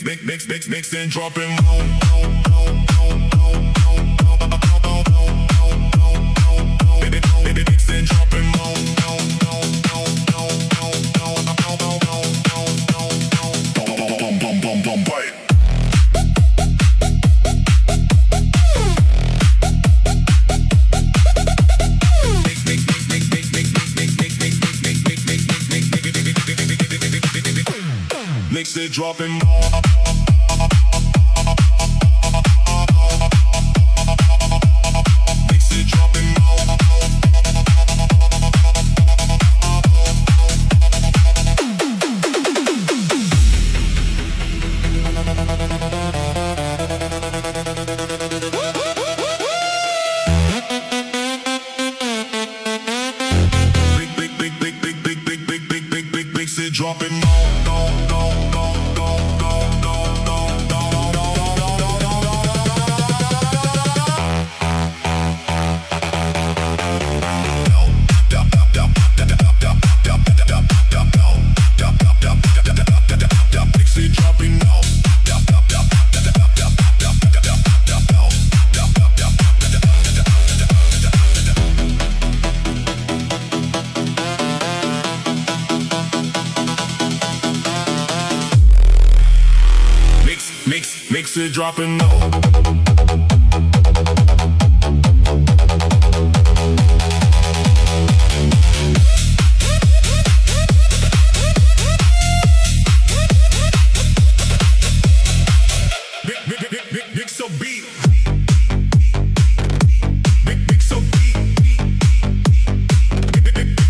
mix and dropping. Mix and dropping. Bite. Mix it, dropping. Mix it, dropping. Mix it, dropping. Mix it, dropping low. Mix a beat. Mix a beat.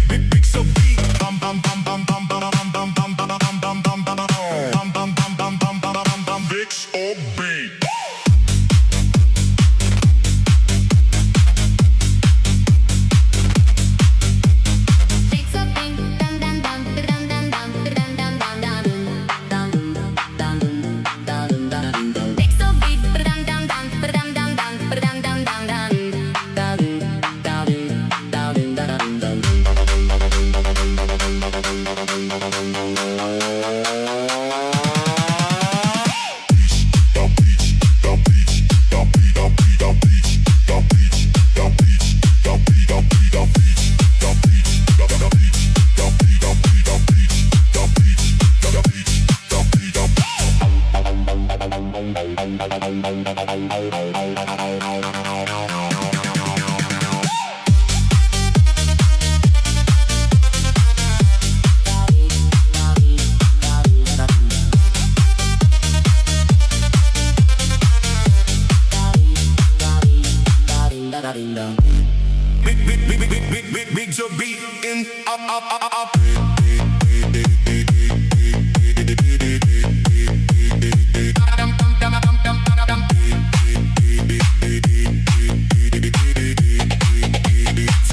Mix a beat. Bum bum bum bum bum bum bum bum bum bum bum bum bum bum bum. Mix a beat. Mix your beat in up.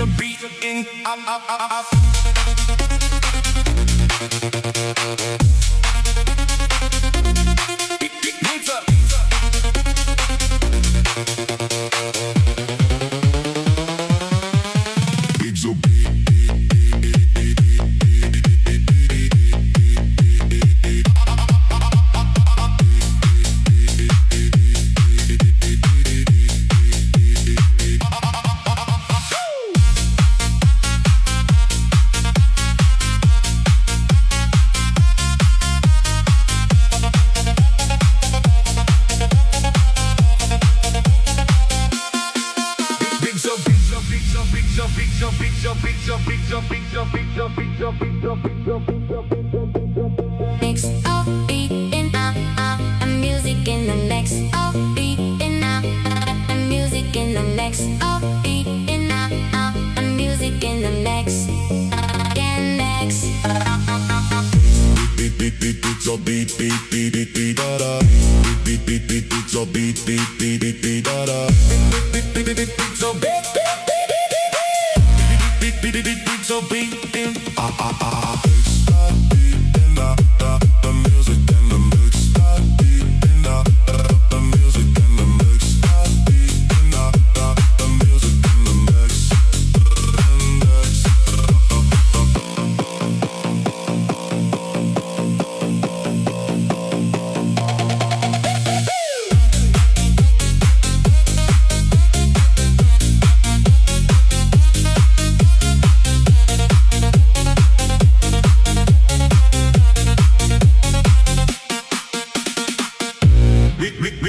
So beat in up. Mix up. Mix up, beat in and music in the next up, beat in and music in the next up, beat in and music in the next, again next. Beat so beat da da. Beat so beat da da. Beat so beat so beat in the music in the mix. Beat in the music in the mix. Beat in the music in the mix.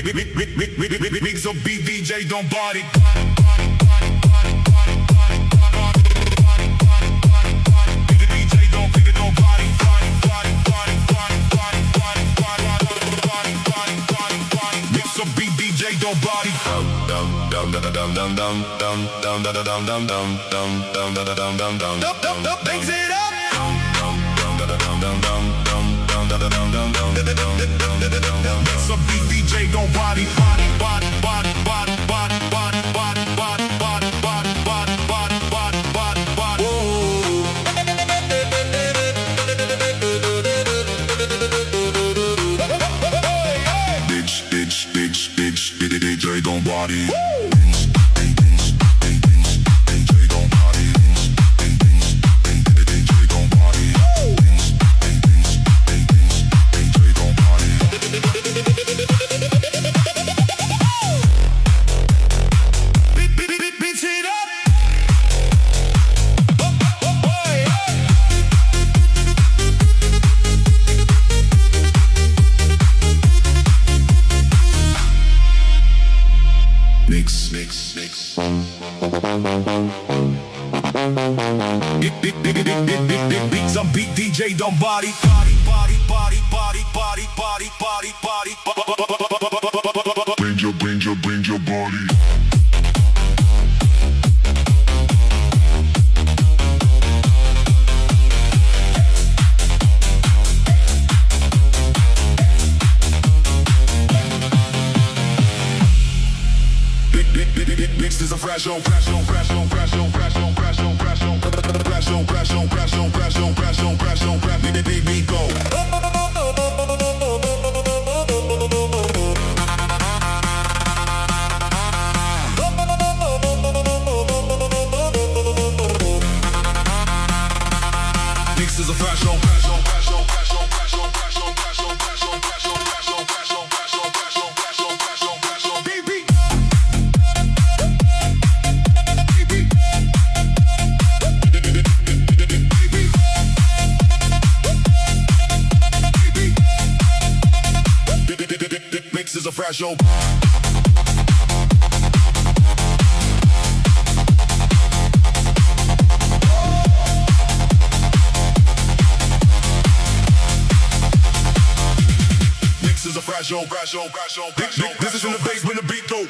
Mix up beat DJ don't body. Mix up beat DJ don't body. Mix it up. Mix up beat DJ don't body. DJ don't body. Some beat DJ don't body. Bring your body. Mix is a fresh on. Beat go. Mix is a fresh on. Mix is a fresh show. Mix is a fresh show. This is in the bass when the beat go.